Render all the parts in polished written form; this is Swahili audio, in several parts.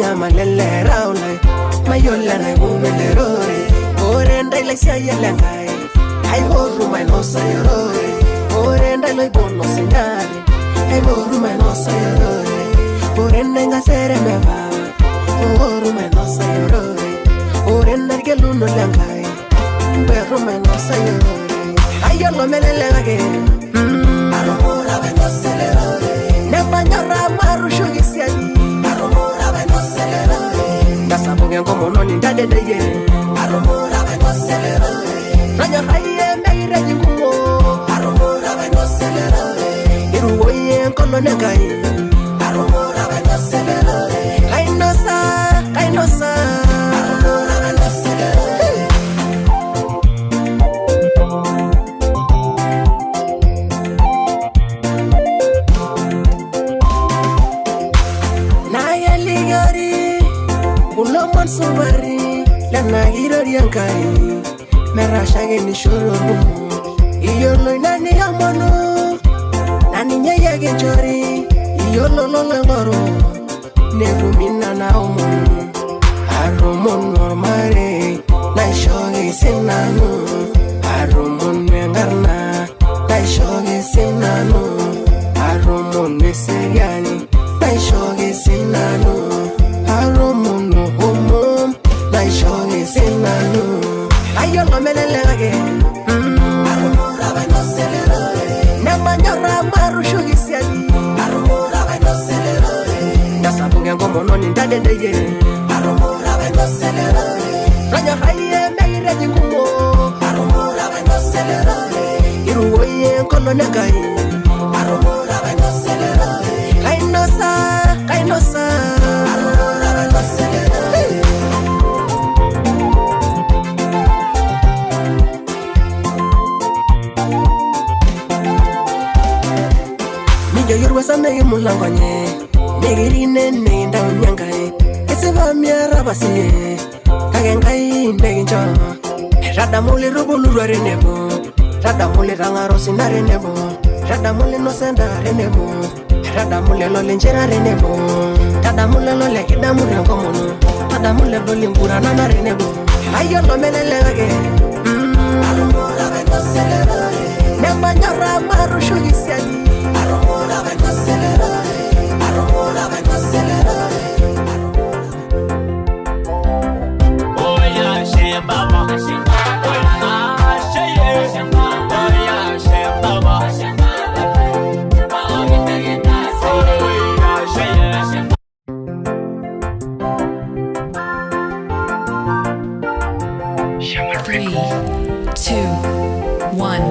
la malele raule mayola na gumelere orenda ile sia yelangai ai boru mai no sayore orenda lo bono señare ai boru mai no sayore orenda ngasere meva boru mai no sayore orenda ke luno langai boru mai no sayore ayo lo melele gage aromora mai no sayore ne banyara maru shugisiani aromora mai no sayore ndasabonge ngomo noni ndadedeye aromora mai no sayore Ranya haye meire jikumo aromora mai no sayore iruoye kono negai aromora mai no sayore kainosa aromora mai no sayore Naya ligari Ulomon subari Lana hirori yankai Merasha geni shuru Iyolo nani yamono Nani nyaya genchori Iyolo lolengoro Nerumina na umon Arumon normare Naishoge sinanu Arumon mengarna Naishoge sinanu Arumon meseriani Naishoge sinanu Arumon homom Naishoge sinanu Ayo lo melele gage aromora mai no sayore namanyora maru shugisiani aromora mai no sayore ndasabunge ngomo noni ndadedeye aromora mai no sayore ranya haye meire jikumo aromora mai no sayore iruoye kono negai aromora mai no sayore kainosa aromora mai no sayore Yo yorwa sana yimulanganye negirine nenda unyangae eseba miara basi kagengai neginjo rada mule rubulu renebo rada mule rangaro sinare nebo rada mule no sendare nebo rada mule lo lenjera renebo rada mule lo lekida murango mono rada mule bolingura nana renebo ayo lo melele gage aromora mai no sayore nemanyara maru shugisiani aromora mai no sayore aromora mai no sayore oya shembaba oya sheye oya shembaba Three, two, one.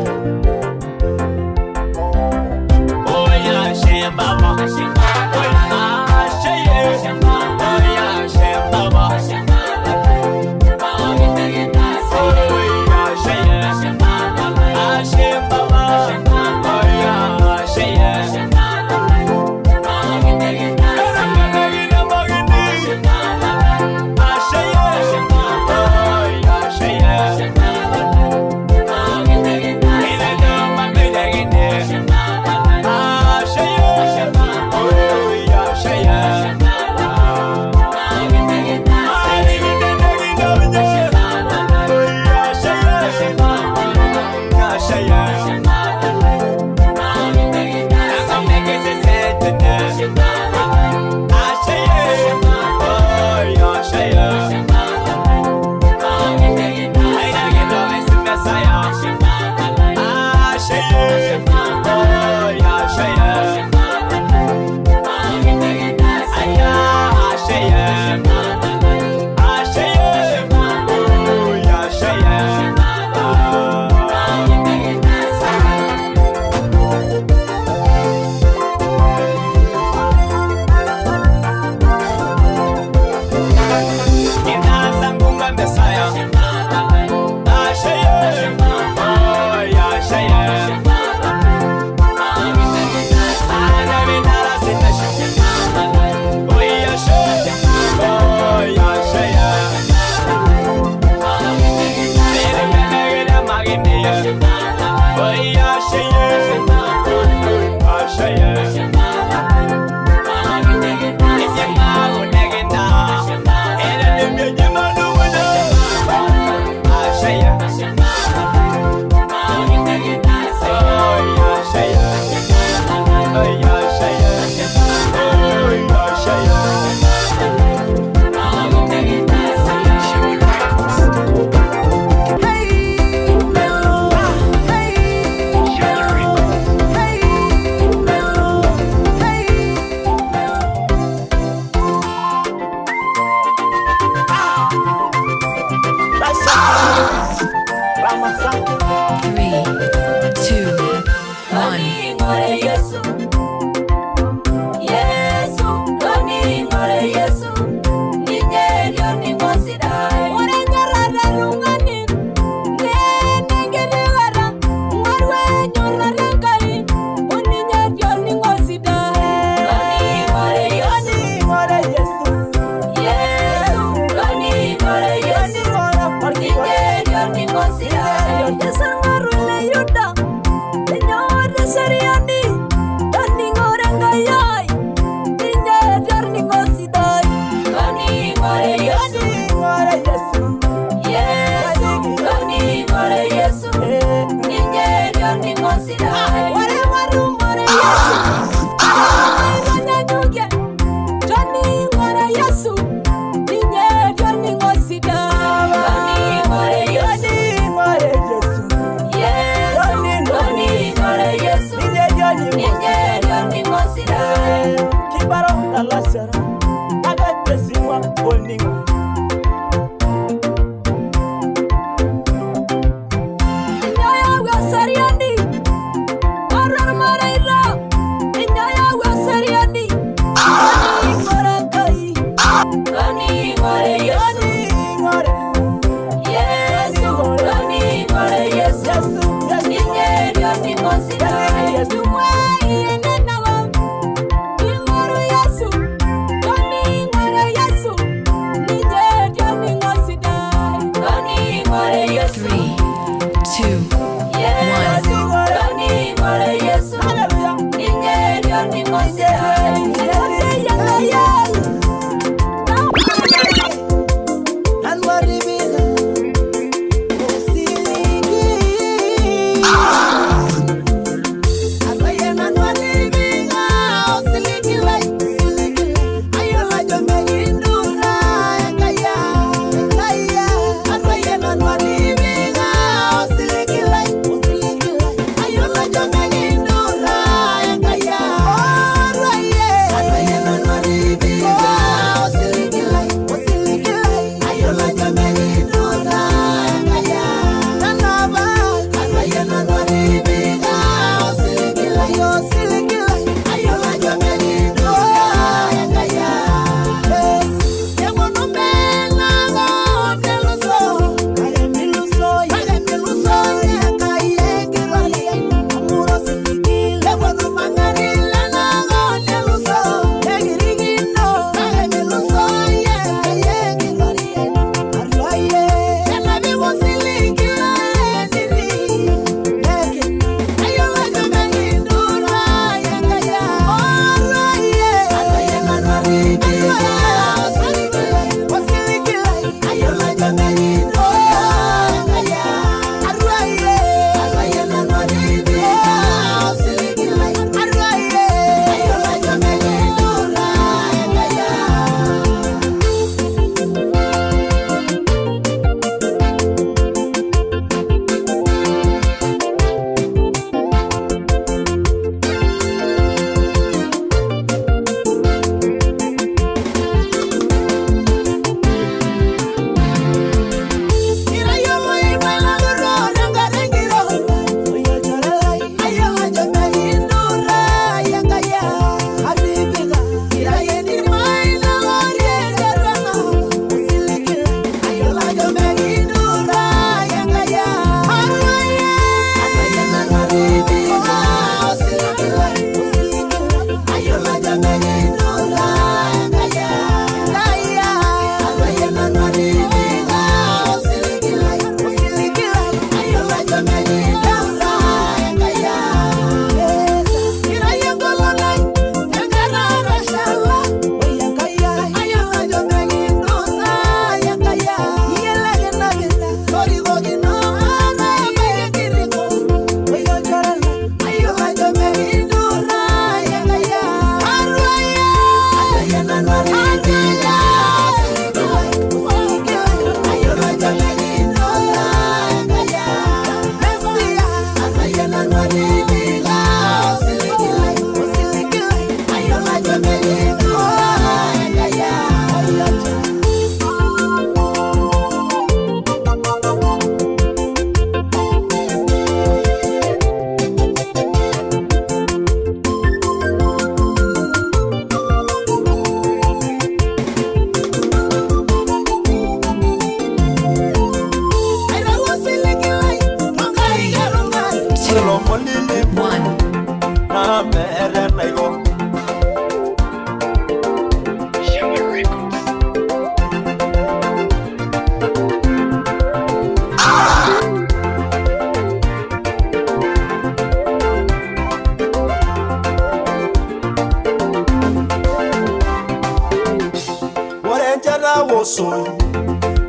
soi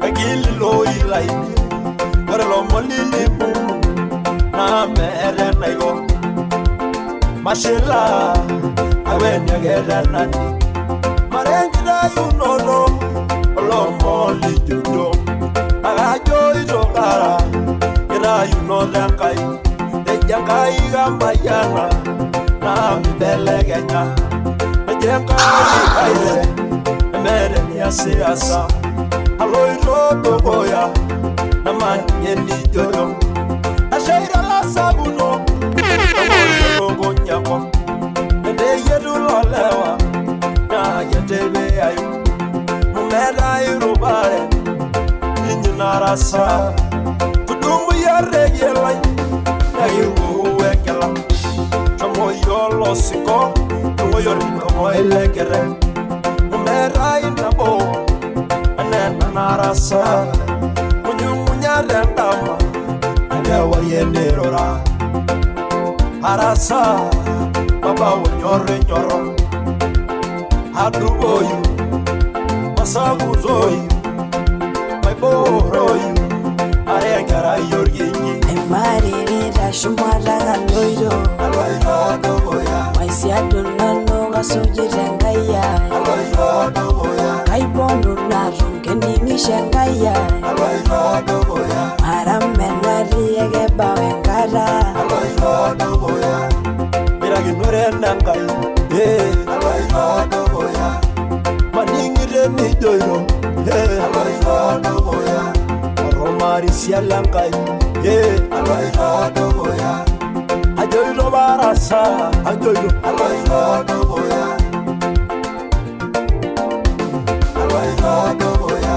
agili loi laini ore lo molili mu na mere na yo mashela awenya gerana marengira yunono lo moli jojo agajo izokara ira yunono kai ejangai gambayana na belegenya ejangai kaile mere ya siasa aloi rodo boya na manyeni jojo ashaira la sabuno ogo nyako ende yedu lolewa na yetebe ayu mumera irubare ninarasa tudumu ya regela na yuwekela tomo yolo siko tomo yorino moelegere mumera inabo anena narasa munyumunya rendama adewa yenderora arasa baba wonyore nyoro aduboyu masaguzoyu maiboroyu arengara yorginyi emarere dashumara galoiro aloiro doboya maisiado nano gasujirengaya aloiro doboya kaibondo narungeningishengaya aloiro doboya aramenariyegebawenkara aloiro doboya miraginurenangai aloiro doboya maningire nijoiro aloiro doboya romari sialangai aloiro doboya ajoiro barasa ajoiro aloiro doboya aloiro doboya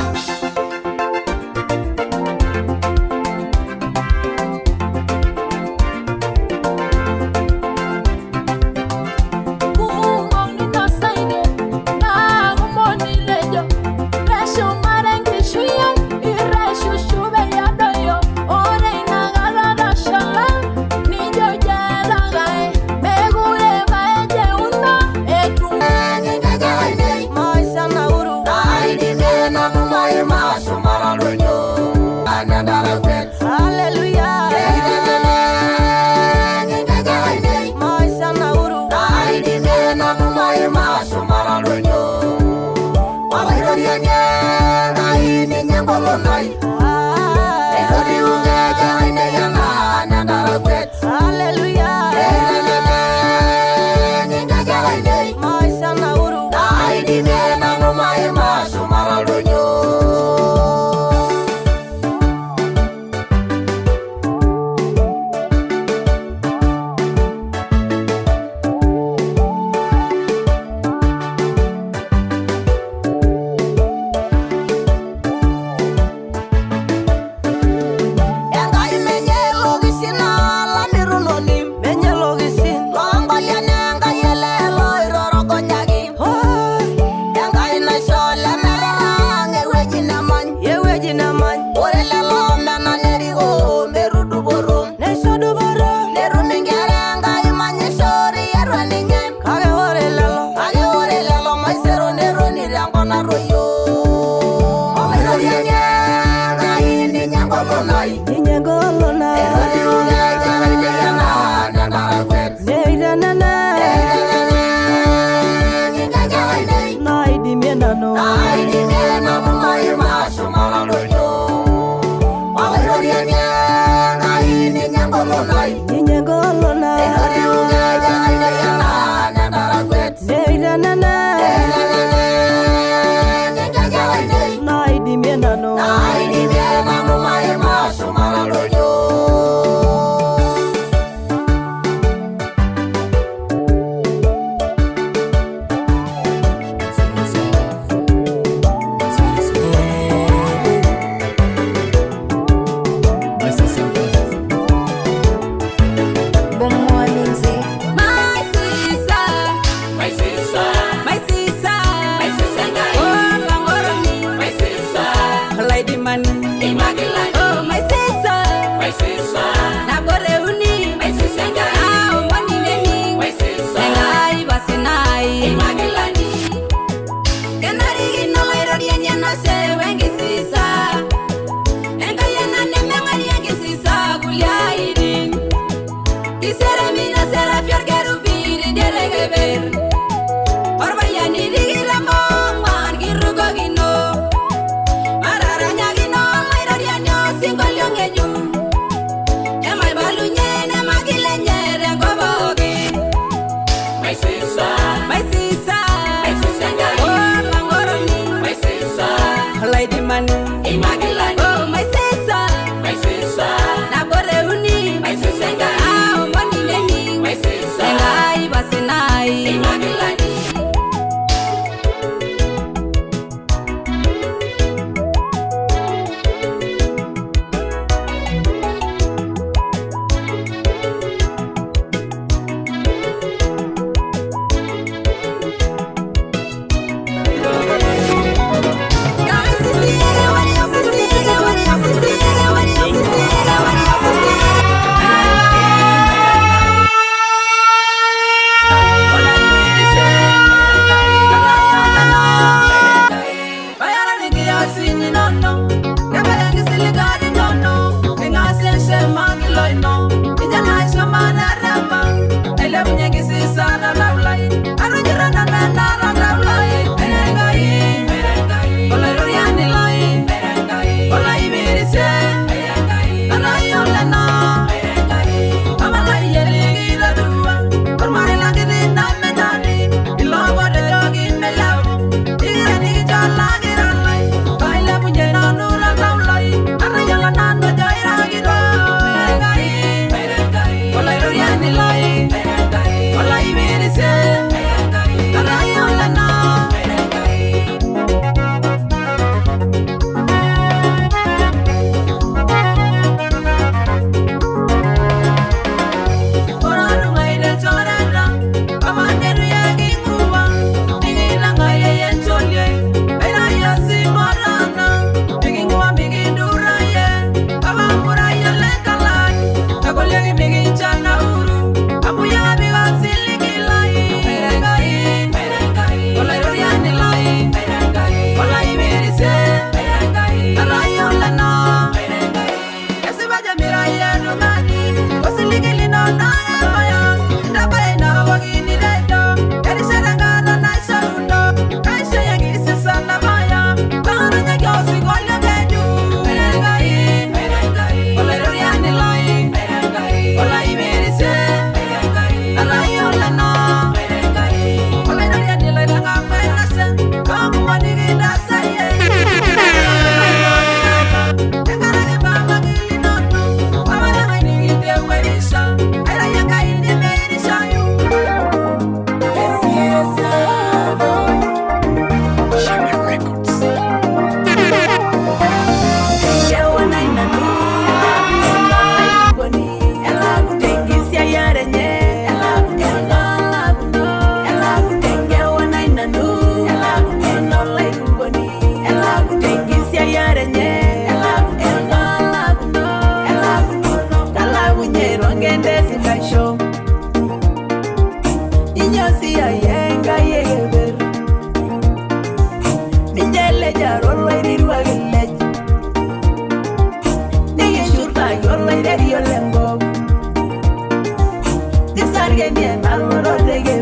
naloto tekewe